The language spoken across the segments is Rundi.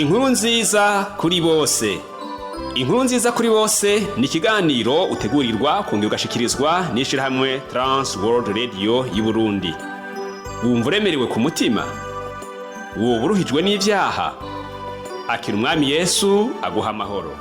Inkuru nziza kuri bose. Inkuru nziza kuri bose ni ikiganiro utegurirwa kongera ugashikirizwa n'ishirahamwe Trans World Radio y'u Burundi. Wumva uremerewe ku mutima? Woba uruhijwe n'ivyaha? Akira umwami Yesu aguha amahoro.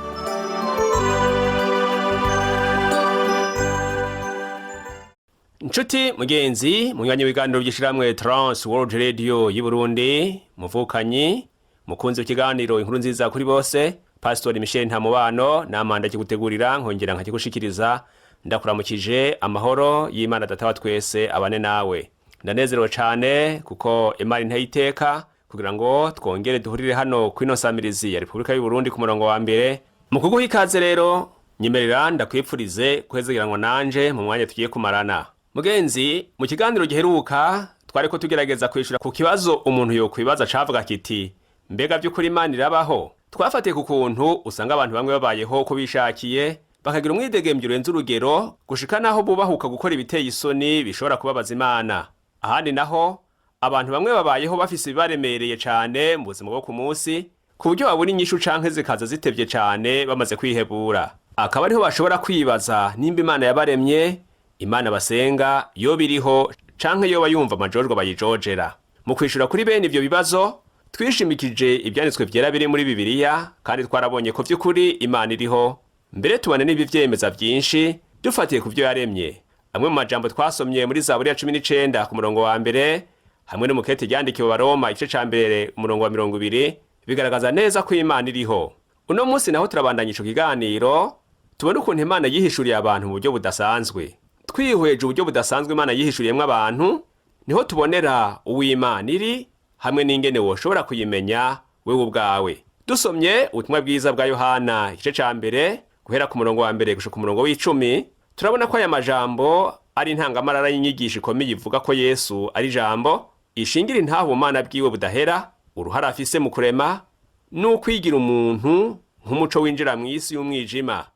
Nshuti mugenzi, munywanyi w'ibiganiro by'ishirahamwe Trans World Radio y'u Burundi, muvukanyi, mukunzi w'ikiganiro inkuru nziza kuri bose, Pastor Michel Ntamubano namanda kigutegurira nkongera nkakigushikiriza, ndakuramukije amahoro y'Imana Data wa twese abane nawe. Ndanezerewe cyane kuko Imana ntayiteka kugira ngo twongere duhurire hano kwino samirizi ya Republika y'u Burundi ku murongo wa mbere. Mu kuguha ikaze rero, nyemerera ndakwipfurize kwezegeranwa nanje mu mwanya tugiye kumarana. Mugenzi, mu kiganiro giheruka twariko tugerageza kwishura ku kibazo umuntu yokwibaza cavuga kiti mbega by'ukuri Imana irabaho. Twafatiye ku kuntu usanga abantu bamwe babayeho ko bishakiye bakagira umwidegemvyo urenze urugero gushika naho bubahuka gukora ibiteye isoni bishobora kubabaza Imana. Ahandi naho abantu bamwe babayeho bafise ibibaremereye cane mu buzima bwo ku munsi ku buryo babura inyishu canke zikaza zitevye cane bamaze kwihebura. Akaba ariho bashobora kwibaza nimba Imana yabaremye, Imana basenga yoba iriho canke yoba yumva amajorwa bayijojera. Mu kwishura kuri bene ivyo bibazo twishimikije ibyanditswe vyera biri muri Bibiliya kandi twarabonye ko vy'ukuri Imana iriho, mbere tubane n'ibivyemeza vyinshi dufatiye ku vyo yaremye. Amwe mu majambo twasomye muri Zaburi ya 19 ku murongo wa mbere hamwe no mu kete ryandikiwe Baroma igice ca mbere umurongo wa 20 bigaragaza neza ko Imana iriho. Uno munsi naho turabandanya ico kiganiro tubone ukuntu Imana yihishuriye abantu mu buryo budasanzwe. Twihweje uburyo budasanzwe Imana yihishuriyemwe abantu, niho tubonera uw'Imana iri hamwe n'ingene woshobora kuyimenya wewe ubwawe. Dusomye ubutumwa bwiza bwa Yohana igice ca mbere guhera ku murongo wa mbere gushika ku murongo w'10, turabona ko aya majambo ari intangamarara y'inyigisho ikomeye ivuga ko Yesu ari jambo, ishingira intaho ubumana bwiwe budahera, uruhara afise mu kurema n'ukwigira umuntu nk'umuco winjira mu isi y'umwijima.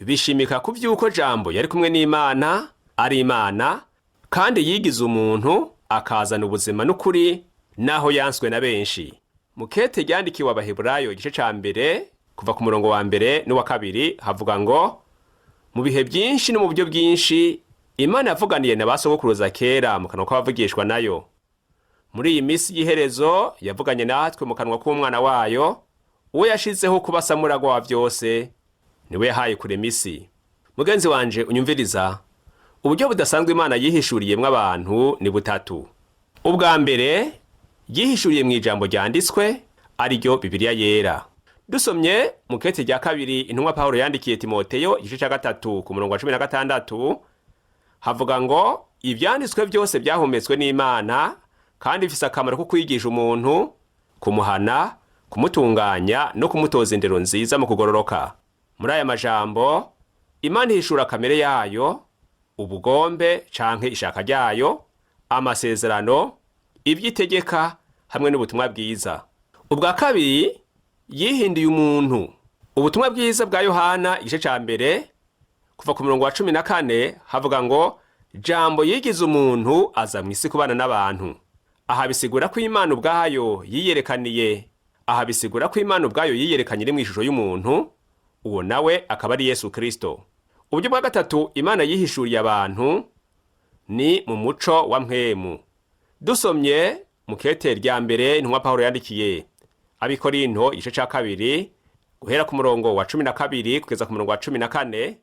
Bishimika ku vy'uko jambo yari kumwe n'Imana, ari Imana kandi yigize umuntu akazana ubuzima n'ukuri naho yanswe na benshi. Mukete ryandikiwe Abaheburayo igice ca mbere kuva ku murongo wa mbere n'uwa kabiri havuga ngo mu bihe byinshi no mu buryo bwinshi Imana yavuganiye na basogokuruza kera mu kanwa kw'abavugishwa nayo. Muri iyi misi y'iherezo yavuganye natwe mu kanwa k'umwana wayo, uwo yashizeho kuba samuragwa wa vyose, niwe yahaye kurema isi. Mugenzi wanje unyumviriza, uburyo budasanzwe Imana yihishuriyemwe abantu ni butatu. Ubwa mbere yihishuriye mu ijambo ryanditswe ari ryo Bibiliya yera. Dusomye mu kete rya kabiri intumwa Pawulo yandikiye Timoteyo igice ca 3 ku murongo wa 16 havuga ngo ivyanditswe byose byahumetswe n'Imana kandi bifise akamaro ko kwigisha umuntu, kumuhana, kumutunganya no kumutoza indero nziza mu kugororoka. Muri aya majambo Imana ihishura kamere yayo, ubugombe canke ishaka ryayo, amasezerano, ivyitegeka hamwe n'ubutumwa bwiza. Ubwa kabiri yihinduye umuntu. Ubutumwa bwiza bwa Yohana igice ca mbere kuva ku murongo wa 14 havuga ngo jambo yigize umuntu aza mu isi kubana n'abantu. Aha bisigura ko Imana ubwayo yiyerekaniye. Aha bisigura ko Imana ubwayo yiyerekanye mu ishusho y'umuntu, uwo nawe akaba ari Yesu Kristo. Uburyo bwa gatatu Imana yihishuriye abantu ni mu muco wa mpwemu. Dusomye mu kete rya mbere intumwa Pawulo yandikiye Abikorinto igice ca kabiri guhera ku murongo wa 12 kugeza ku murongo wa 14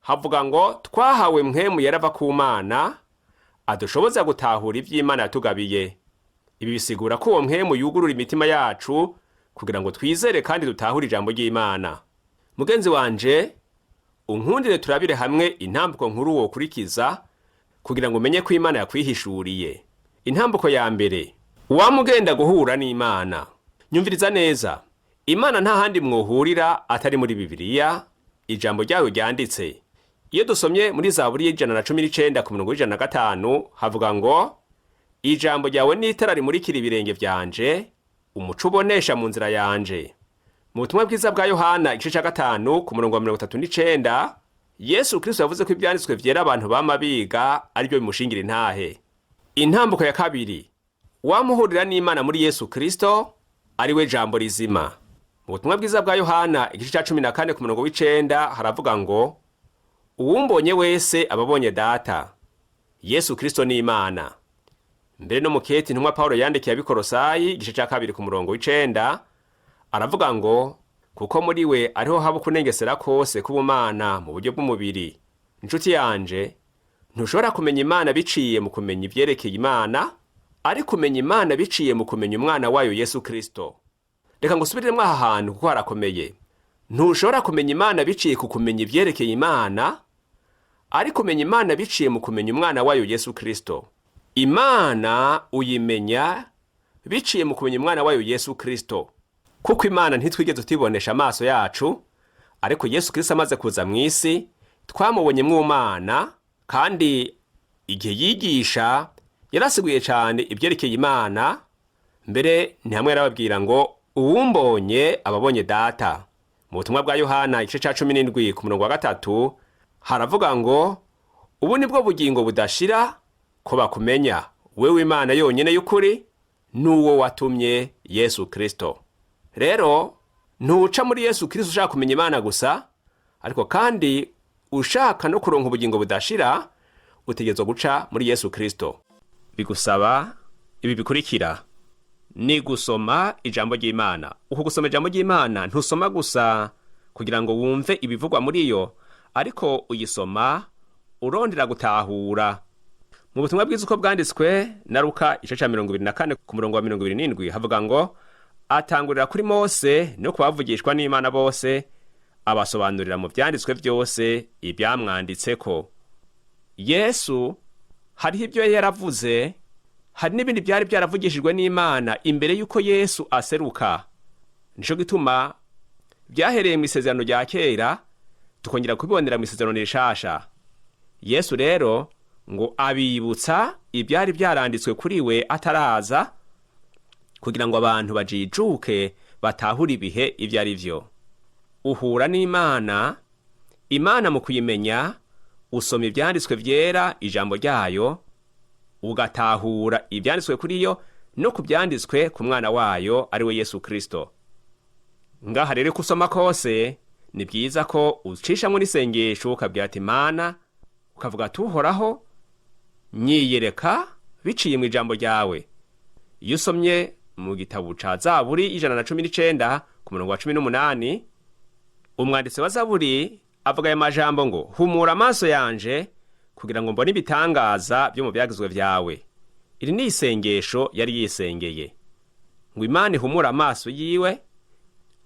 havuga ngo twahawe mpwemu yarava ku Mana adushoboza gutahura ivy'Imana yatugabiye. Ibi bisigura ko uwo mpwemu yugurura imitima yacu kugira ngo twizere kandi dutahure ijambo ry'Imana. Mugenzi wanje, unkundire turabire hamwe intambuko nkuru wo kurikiza kugira ngo umenye ko Imana yakwihishuriye. Intambuko ya mbere, wamugenda guhura n'Imana. Nyumviriza neza, Imana nta handi mwohurira atari muri Bibiliya, ijambo ryayo ryanditse. Iyo dusomye muri Zaburi ya19 ku murongo wa 105 havuga ngo ijambo ryawe ni itara rimurikira ibirenge vyanje, umuco ubonesha mu nzira yanje. Mu butumwa bwiza bwa Yohana igice ca 5 ku murongo wa 39 Yesu Kristo yavuze ko ibyanditswe vyera abantu bamabiga ari byo bimushingira intahe. Intambuko ya kabiri, wamuhurira n'Imana muri Yesu Kristo ari we jambo rizima. Mu butumwa bwiza bwa Yohana igice cya 14 ku murongo w'icenda haravuga ngo uwumbonye wese ababonye data. Yesu Kristo ni Imana. Mbere no mukete intumwa Paulo yandikiye abikorosayi igice cya 2 ku murongo w'icenda aravuga ngo kuko muri we ariho haba kunengesera kose kubumana mu buryo bw'umubiri. Inshuti yanje, ntushobora kumenya Imana biciye mu kumenya ivyerekeye Imana, ari kumenya Imana biciye mu kumenya umwana wayo Yesu Kristo. Reka ngusubiremwo aha hantu kuko harakomeye. Ntushobora kumenya Imana biciye ku kumenya ivyerekeye Imana, ari kumenya Imana biciye mu kumenya umwana wayo Yesu Kristo. Imana uyimenya biciye mu kumenya umwana wayo Yesu Kristo. Kuko Imana ntitwigeze tuyibonesha amaso yacu, ariko Yesu Kristo amaze kuza mw'isi twamubonye mw'Imana, kandi igihe yigisha yarasiguye cyane ibyerekeye Imana. Mbere ni hamwe yarababwira ngo uwumbonye ababonye data. Mu butumwa bwa Yohana igice cya 17 ku murongo wa 3 haravuga ngo ubu nibwo bugingo budashira ko bakumenya wewe Imana yonyene y'ukuri n'uwo watumye Yesu Kristo. Rero ntuca muri Yesu Kristo ushaka kumenya Imana gusa, ariko kandi ushaka no kuronka ubugingo budashira utegerezwa guca muri Yesu Kristo. Bigusaba ibi bikurikira: ni gusoma ijambo ry'Imana. Uko gusoma ijambo ry'Imana ntusoma gusa kugira ngo wumve ibivugwa muri yo, ariko uyisoma urondera gutahura. Mu butumwa bwiza uko bwanditswe na Luka igice cya 24 ku murongo wa 27 havuga ngo atangurira kuri Mose no kubavugishwa n'Imana bose, abasobanurira mu byanditswe byose ibyamwanditseko. Yesu hariho ibyo yaravuze, hari n'ibindi byari byaravugishijwe n'Imana imbere yuko Yesu aseruka. Nico gituma byahereye mu isezerano rya kera tukongera kubibonera mu isezerano rishasha. Yesu rero ngo abibutsa ibyari byaranditswe kuri we ataraza, kugira ngo abantu bajijuke batahura ibihe ibyo ari byo. Uhura n'Imana, Imana mu kuyimenya usoma ibyanditswe byera ijambo ryayo, ugatahura ibyanditswe kuri yo no kubyanditswe ku mwana wayo ari we Yesu Kristo. Ngaha rero kusoma kose ni byiza ko ucisha muri sengesho ukabwira ati Imana, ukavuga tuhoraho nyiyereka biciye mu ijambo ryawe. Iyo usomye mu gitabo ca Zaburi 119 ku murongo wa 18 umwanditsi wa Zaburi avuga aya majambo ngo humura amaso yanje kugira ngo mbone ibitangaza byo mu byagizwe vyawe. Iri ni isengesho yari yisengeye ngo Imana ihumura amaso yiwe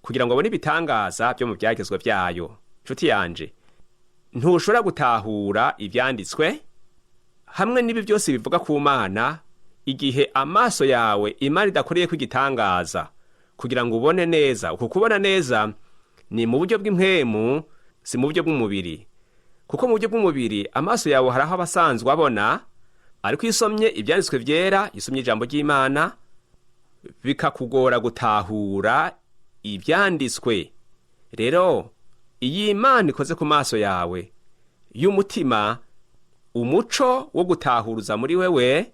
kugira ngo abone ibitangaza byo mu byagizwe vyayo. Nshuti yanje, ntushobora gutahura ibyanditswe hamwe n'ibi byose bivuga ku Mana igihe amaso yawe Imana idakoreye ku gitangaza kugira ngo ubone neza. Uko kubona neza ni mu buryo bw'impwemu, si mu buryo bw'umubiri. Kuko mu buryo bw'umubiri amaso yawe haraho abasanzwe abona, ariko isomye ibyanditswe byera, isomye ijambo ry'Imana, bikakugora gutahura ibyanditswe. Rero iyi Imana ikoze ku maso yawe y'umutima, umuco wo gutahuruza muri wewe,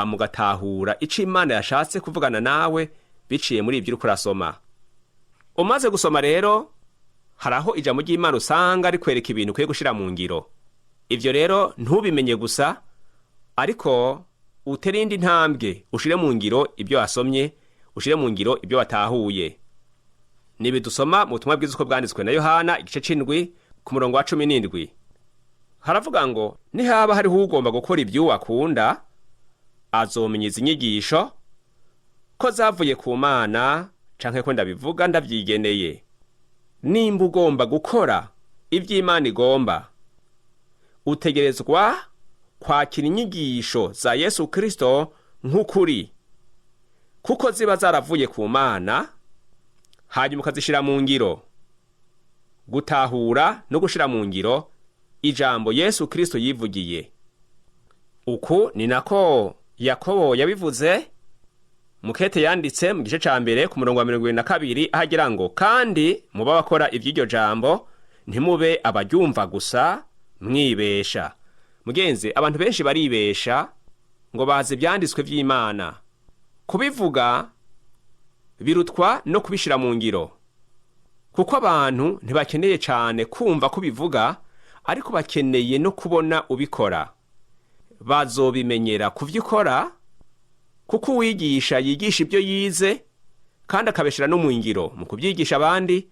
mugatahura ico Imana yashatse kuvugana nawe biciye muri ibyo uriko urasoma. Umaze gusoma rero haraho ijambo ry'Imana usanga rikwereka ibintu ukwiye gushira mu ngiro. Ivyo rero ntubimenye gusa, ariko uterinde ntambwe ushire mu ngiro ibyo wasomye, ushire mu ngiro ibyo watahuye. Nibi dusoma mu butumwa bwiza uko bwanditswe na Yohana igice 7 ku murongo wa 17 haravuga ngo nihaba hariho ugomba gukora ibyo wakunda azomenya izi nyigisho ko zavuye ku Mana, canke ko ndabivuga ndavyigeneye. Nimba ugomba gukora ibyo Imana igomba, utegerezwa kwakira inyigisho za Yesu Kristo nk'ukuri, kuko ziba zaravuye ku Mana, hanyuma ukazishira mu ngiro. Gutahura no gushira mu ngiro ijambo Yesu Kristo yivugiye. Uku ni nako Yakobo yabivuze mukete yanditse mu gice ca mbere ku murongo wa 22 ahagira ngo kandi muba bakora ivy'iryo jambo ntimube abaryumva gusa mwibesha. Mugenzi, abantu benshi baribesha ngo bazi ibyanditswe vy'Imana. Kubivuga birutwa no kubishira mu ngiro, kuko abantu ntibakeneye cyane kumva ko bivuga, ariko bakeneye no kubona ubikora. Bazobimenyera kuvyo ukora, kuko uwigisha yigisha ibyo yize kandi akabishira no mu ngiro, mu kubyigisha abandi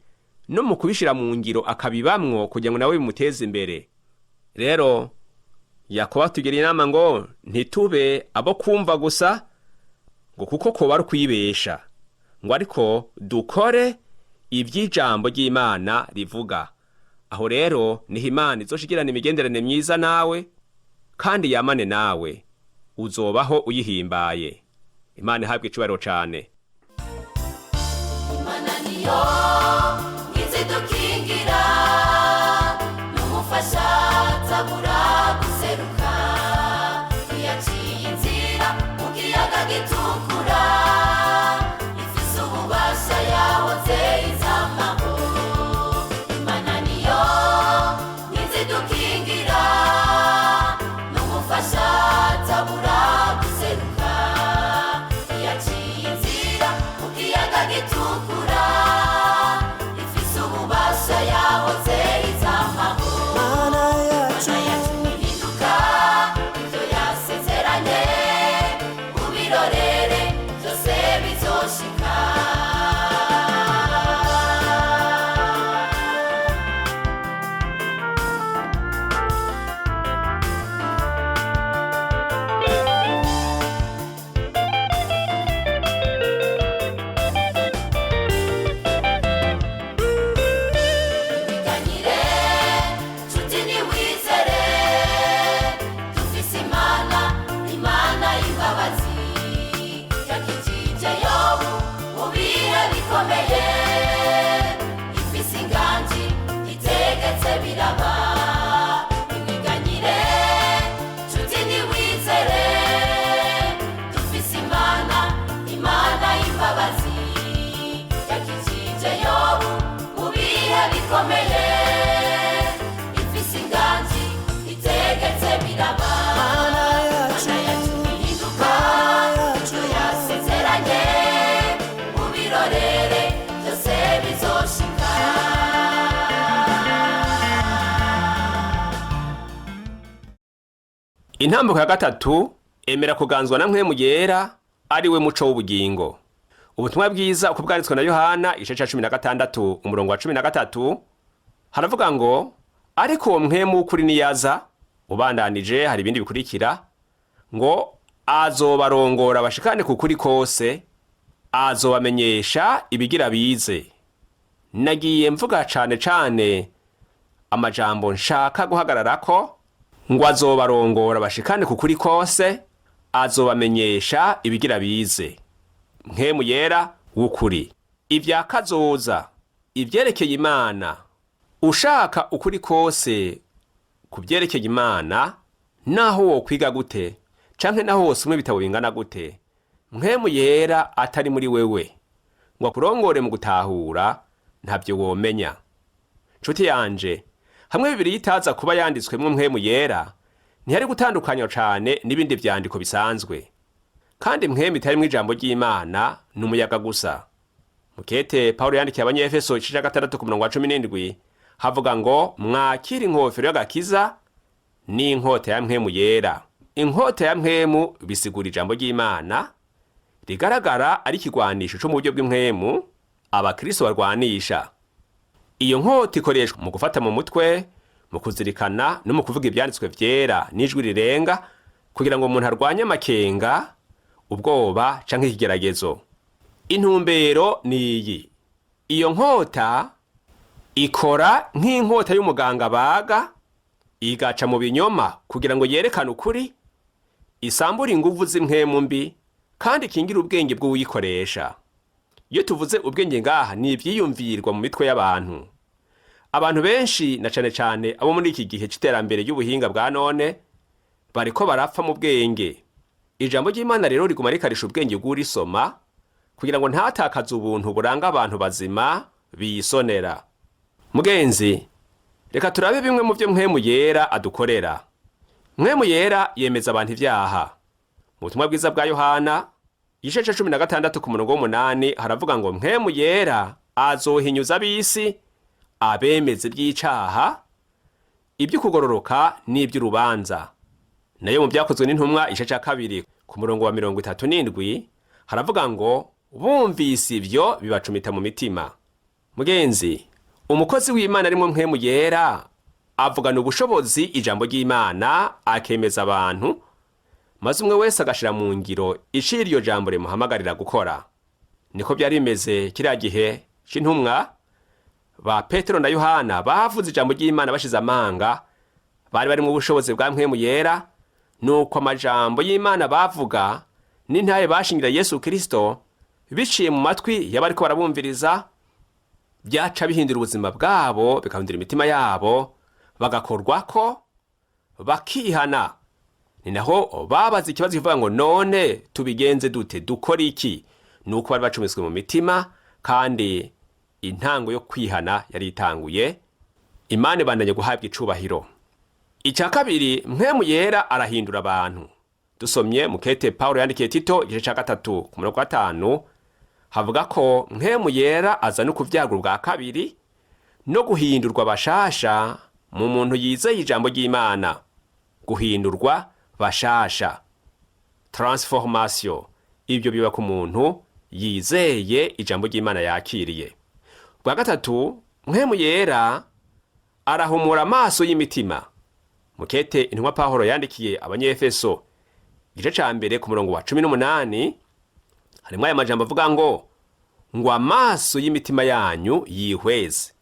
no mu kubishira mu ngiro akabibamwo kugira ngo nawe bimuteze imbere. Rero Yakobo tugira inama ngo ntitube abo kumva gusa, ngo kuko ko bari kwibesha, ngo ariko dukore iby'ijambo ry'Imana rivuga. Aho rero niho Imana izoshigirana imigenderane myiza nawe kandi yamane nawe, uzobaho uyihimbaye. Imana ihabwe icubahiro cyane. Imana niyo izidukingira n'umufasha tabura guseruka, yaciye inzira mu kiyaga gitukura, ifise ububasha yahoze izamaho. Imana niyo izidukingira n'umufasha tabura guseruka, yaciye inzira mu kiyaga gitukura, ifise ububasha yahoze izamaho. Mana yacu ihinduka, ivyo yasezeranye ubirorere, vyose bizoshika. Intambuko ya gatatu, emera kuganzwa na mpwemu yera ari we muco w'ubugingo. Ubutumwa bwiza uko bwanditswe na Yohana igice ca 16 umurongo wa 13 haravuga ngo, ariko uwo mpwemu w'ukuri niyaza, ubandanije hari ibindi bikurikira, ngo azobarongora bashikane ku kuri kose, azobamenyesha ibigira bize. Nagiye mvuga cane amajambo nshaka guhagararako, ngo azobarongora bashikane ku kuri kose, azobamenyesha ibigira bize. Mpwemu yera w'ukuri, ivya kazoza, ivyerekeye Imana. Ushaka ukuri kose kubyerekeye Imana, naho wo kwiga gute canke naho wosomwe bitabo bingana gute, mpwemu yera atari muri wewe ngo akurongore mu gutahura, ntavyo womenya. Nshuti yanje, hamwe Bibiliya itaza kuba yanditswemwo mpwemu yera, ntihari gutandukanywa cane n'ibindi vyandiko bisanzwe. Kandi mpwemu itarimwo ijambo ry'Imana n'umuyaga gusa. Mukete Paulo yandikiye Abanyefeso igice ca 6:17 havuga ngo, mwakira inkofero y'agakiza n'inkota ya mpwemu yera. Inkota ya mpwemu bisigura ijambo ry'Imana rigaragara ari ikigwanisho cyo mu buryo bw'impwemu abakristo barwanisha. Iyo nkota ikoreshwa mu gufata mu mutwe, mu kuzirikana no mu kuvuga ibyanditswe vyera n'ijwi rirenga, kugira ngo umuntu arwanye amakenga, ubwoba canke ikigeragezo. Intumbero niyi: iyo nkota ikora nk'inkota y'umuganga baga, igaca mu binyoma kugira ngo yerekane ukuri, isambura inguvu z'impwemu mbi, kandi ikingira ubwenge bw'uwuyikoresha. Iyo tuvuze ubwenge ngaha, ni ivyiyumvirwa mu mitwe y'abantu. Abantu benshi na cane abo muri iki gihe c'iterambere y'ubuhinga bwa none bariko barapfa mu bwenge. Ijambo ry'Imana rero riguma rikarisha ubwenge bw'urisoma kugira ngo ntatakaze ubuntu buranga abantu bazima biyisonera. Mugenzi, reka turabe bimwe mu vyo mpwemu yera adukorera. Mpwemu yera yemeza abantu ivyaha. Mu butumwa bwiza bwa Yohana igice ca 16 ku murongo w'8 haravuga ngo mpwemu yera azohinyuza ab'isi abemeze by'icaha iby'ukugororoka n'iby'urubanza. Nayo mu byakozwe n'intumwa igice ca 2 ku murongo wa 37 haravuga ngo bumvise ivyo bibacumita mu mitima. Mugenzi, umukozi w'Imana arimwo mpwemu yera avugana ubushobozi ijambo ry'Imana akemeza abantu, maze umwe wese agashira mu ngiro ico iryo jambo rimuhamagarira gukora. Niko byari bimeze kiriya gihe c'intumwa ba Petero na Yohana bavuze ijambo ry'Imana bashize amanga, bari mu bushobozi bwa mpwemu yera, nuko amajambo y'Imana bavuga n'intaye bashingira Yesu Kristo biciye mu matwi y'abariko barabumviriza, byaca bihindura ubuzima bwabo, bikahindura imitima yabo, bagakorwako, bakihana. Ni naho babaza ikibazo kivuga ngo none tubigenze dute, dukora iki? Nuko bari bacumiswe mu mitima, kandi intango yo kwihana yari itanguye. Imana ibandanye guhabwa icubahiro. Icya kabiri, mpwemu yera arahindura abantu. Dusomye mu kete Paulo yandikiye Tito igice ca 3 ku murongo wa 5 havuga ko mpwemu yera aza no kuvyagura bwa kabiri no guhindurwa bashasha mu muntu yizeye ijambo ry'Imana. Guhindurwa bashasha, transformation, ibyo biba ku muntu yizeye ijambo ry'Imana yakiriye. Bwa gatatu, mpwemu yera arahumura amaso y'imitima. Mukete intumwa Paulo yandikiye Abanyefeso igice ca 1 ku murongo wa 18 harimwo aya majambo avuga ngo amaso y'imitima yanyu yihweze.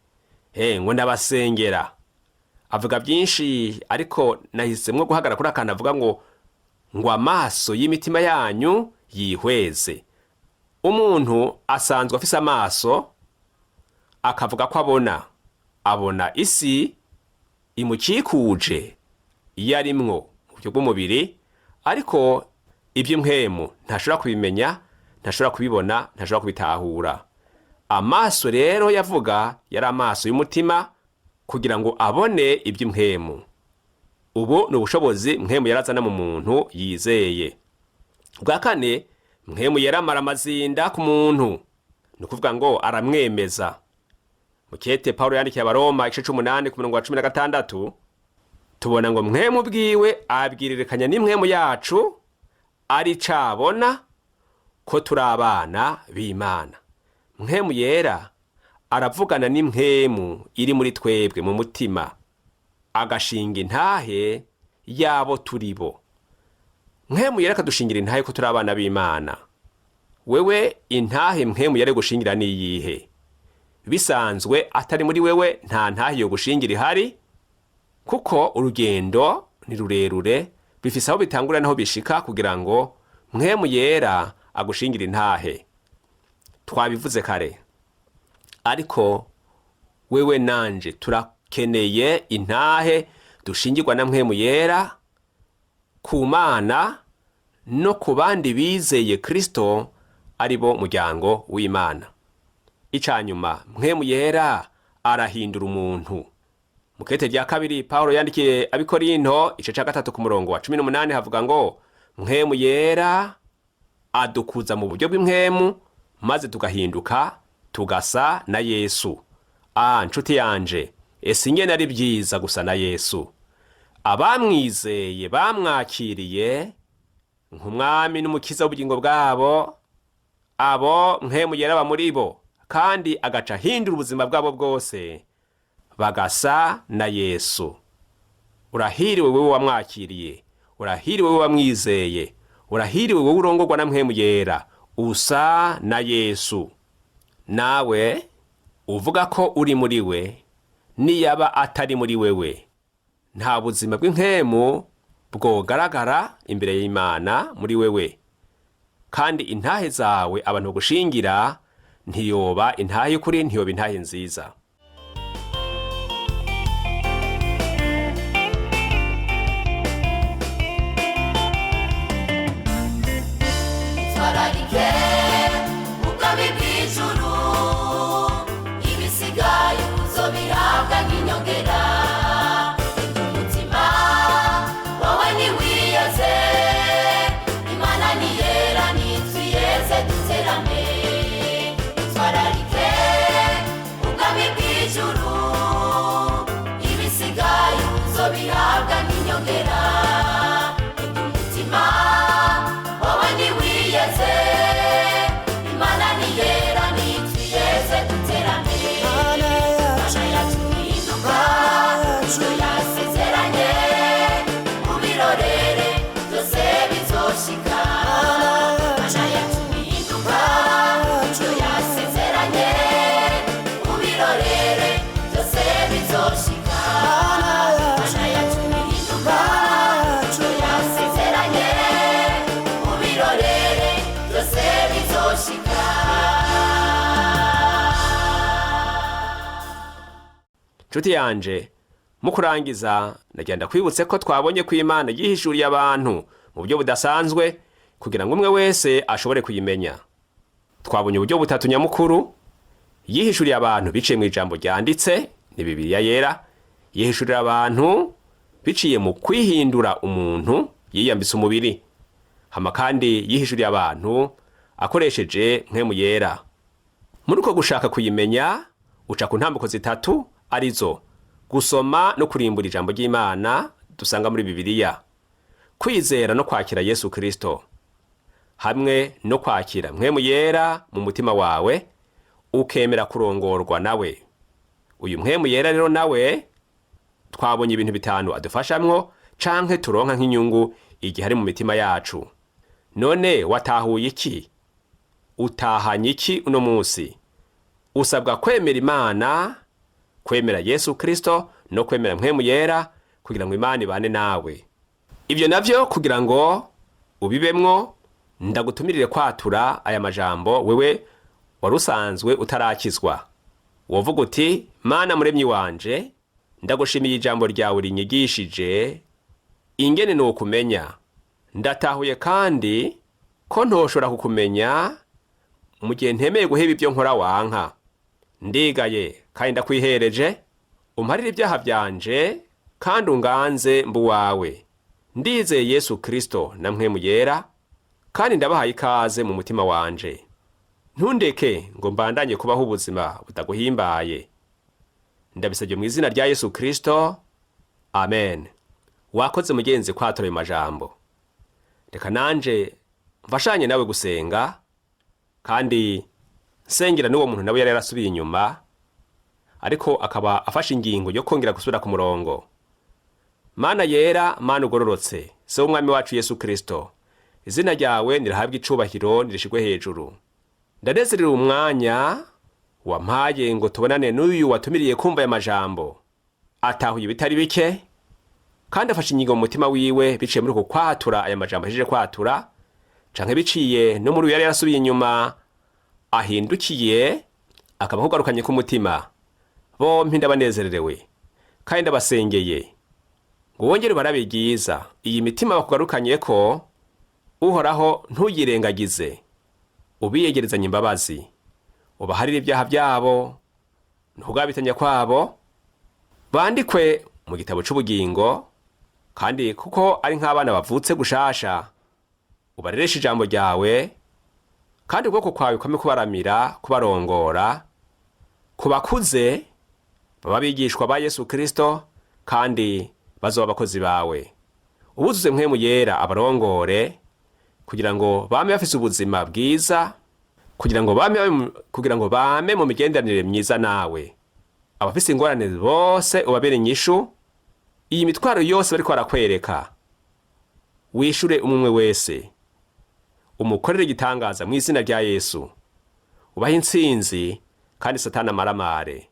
Ngo ndabasengera. Avuga byinshi ariko nahisemwe guhagara kuri akana avuga ngo amaso y'imitima yanyu yihweze. Umuntu asanzwe afise amaso akavuga ko abona isi imukikuje iyo arimwo mu buryo bw'umubiri, ariko iby'impwemu ntashobora kubimenya, ntashobora kubibona, ntashobora kubitahura. Amaso rero yavuga yari amaso y'umutima kugira ngo abone iby'impwemu. Ubu ni ubushobozi mpwemu yarazana mu muntu yizeye. Bwa kane, mpwemu yaramara amazinda ku muntu, ni ukuvuga ngo aramwemeza. Mukete Paulo yandikiye Abaroma igice 8 ku murongo wa 16 tubona ngo mpwemu bwiwe abwiririkanya n'impwemu yacu ari cabona ko turi abana b'Imana. Mpwemu yera aravugana n'impwemu iri muri twebwe mu mutima, agashinga intahe yabo turibo. Mpwemu yera akadushingira intahe ko turi abana b'Imana. Wewe intahe mpwemu yari gushingira ni iyihe? Bisanzwe atari muri wewe nta ntahe yo gushingira ihari, kuko urugendo ni rurerure, bifise aho bitangura naho bishika kugira ngo mpwemu yera agushingira intahe. Twabivuze kare, ariko wewe nanje turakeneye intahe dushingirwa na mpwemu yera ku Mana no ku bandi bizeye Kristo ari bo muryango w'Imana. Icanyuma, mpwemu yera arahindura umuntu. Mukete rya kabiri Paulo yandikiye Abikorinto igice ca 3 ku murongo wa 18 havuga ngo mpwemu yera adukuza mu buryo bw'impwemu, maze tugahinduka tugasa na Yesu. Nshuti yanje, ese ingene ari byiza gusa na Yesu. Abamwizeye bamwakiriye nk'umwami n'umukiza w'ubugingo bwabo, abo mpwemu yera ba muri bo, kandi agaca hindura ubuzima bwabo bwose bagasa na Yesu. Urahiriwe wewe wamwakiriye, urahiriwe wewe wamwizeye, urahiriwe wewe urongorwa na mpwemu yera, usa na Yesu. Nawe uvuga ko uri muri we, niyaba atari muri wewe, nta buzima bw'impwemu bwogaragara imbere y'Imana muri wewe, kandi intahe zawe abantu bagushingira ntiyoba intahe y'ukuri, ntiyoba intahe nziza. Twararike ubwami bw'ijuru, ibisigaye uzobihabwa nk'inyongera. Umutima wawe niwiyaze, Imana ni yera, nitwiye uzobihabwa nk'inyongera umutima wowe ntiwiyeze imana niyera nitwiyeze duterane mana yacu ihinduka icyo yasezeranye mu birorere byose bizoshika mana yacu ihinduka icyo yasezeranye mu birorere byose bizoshika mana yacu ihinduka icyo yasezeranye mu birorere byose bizoshika. Nshuti yanje, mu kurangiza nagenda kwibutse ko twabonye ko Imana yihishuriye abantu mu buryo budasanzwe kugira ngo umwe wese ashobore kuyimenya. Twabonye uburyo butatu nyamukuru: yihishuriye abantu biciye mu ijambo ryanditse, ni Bibiliya yera; yihishurira abantu biciye mu kwihindura umuntu yiyambitse umubiri; hama kandi yihishuriye abantu akoresheje mpwemu yera. Muri uko gushaka kuyimenya uca ku ntambuko zitatu, arizo gusoma no kurimbura ijambo ry'Imana dusanga muri Bibiliya, kwizera no kwakira Yesu Kristo, hamwe no kwakira mpwemu yera mu mutima wawe ukemera kurongorwa nawe. Uyu mpwemu yera rero nawe twabonye ibintu bitanu adufashamwo canke turonka nk'inyungu igihe ari mu mitima yacu. None watahuye iki? Utahanye iki uno munsi? Usabwa kwemera Imana, kwemera Yesu Kristo no kwemera mpwemu yera kugira ngo Imana ibane nawe. Ibyo navyo kugira ngo ubibemwo, ndagutumirire kwatura aya majambo wewe warusanzwe utarakizwa. Wovuga uti: Mana muremyi wanje, ndagushimiye ijambo ryawe rinyigishije ingene nokumenya. Ndatahuye kandi ko ntoshobora kukumenya mu gihe ntemeye guheba ibyo nkora wanka. Ndigaye kandi ndakwihereje, umparire ibyaha byanje kandi unganze mbu wawe. Ndizeye Yesu Kristo na mpwemu yera kandi ndabahaye ikaze mu mutima wanje. Ntundeke ngo mbandanye kubaho ubuzima butaguhimbaye. Ndabisabye mu izina rya Yesu Kristo, amen. Wakoze mugenzi kwatura ayo majambo. Reka nanje mfashanye nawe gusenga, kandi sengera n'uwo muntu nawe yari yarasubiye inyuma ariko akaba afashe ingingo yo kongera gusubira ku murongo. Mana yera, Mana ugororotse, se w'umwami wacu Yesu Kristo, izina ryawe nirahabwe icubahiro, nirishigwe hejuru. Ndanezerera umwanya wampaye ngo tubonane n'uyu watumiriye kumva aya majambo. Atahuye bitari bike kandi afashe ingingo mu mutima wiwe biciye muri uko kwatura aya majambo ahejeje kwatura, canke biciye no muri yari yarasubiye inyuma ahindukiye akaba kugarukanye ku mutima. Bompi ndabanezererewe kandi ndabasengeye ngo wongere barabe byiza iyi mitima bakugarukanye ko Uhoraho ntuyirengagize, ubiyegerezanye imbabazi, ubaharire ibyaha byabo ntugabitanya kwabo, bandikwe mu gitabo c'ubugingo, kandi kuko ari nk'abana bavutse gushasha ubarereshe ijambo ryawe, kandi ubwoko kwawe kwame kubaramira, kubarongora, kubakuze baba bigishwa ba Yesu Kristo kandi bazoba abakozi bawe. Ubuzuze mpwemu yera abarongore kugira ngo bame bafise ubuzima bwiza, kugira ngo bame mu migenderanire myiza nawe. Abafise ingorane bose ubabere inyishu, iyi mitwaro yose bariko barakwereka wishure umwe wese, umukorere igitangaza mu izina rya Yesu. Ubahe intsinzi kandi Satani amaramare.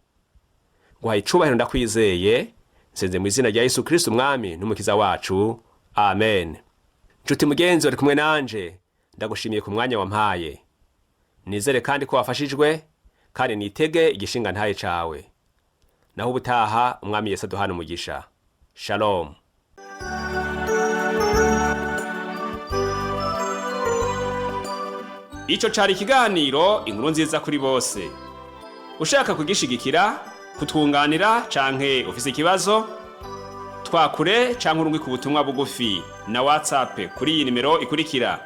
Nguhaye icubahiro ndakwizeye, nsenze mu izina rya Yesu Kristo umwami n'umukiza wacu, amen. Nshuti mugenzi wari kumwe nanje, ndagushimiye ku mwanya wampaye. Nizere kandi ko wafashijwe, kandi nitege igishinga ntaye cawe. Naho ubutaha umwami Yesu aduhana umugisha. Shalom. Ico cari ikiganiro Inkuru Nziza kuri bose. Ushaka kugishigikira, kutwunganira canke ufise ikibazo, twakure canke urungike ubutumwa bugufi na WhatsApp kuri iyi nimero ikurikira: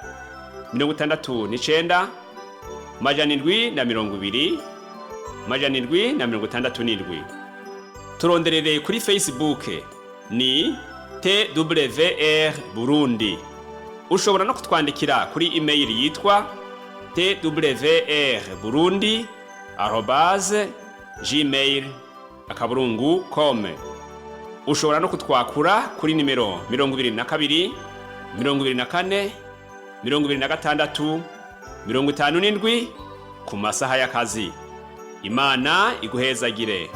69 720 767. Turonderere kuri Facebook ni TWR Burundi. Ushobora no kutwandikira kuri email yitwa twrburundi@gmail.com. Ushobora no kutwakura kuri nimero 22 24 26 57 ku masaha y'akazi. Imana iguhezagire.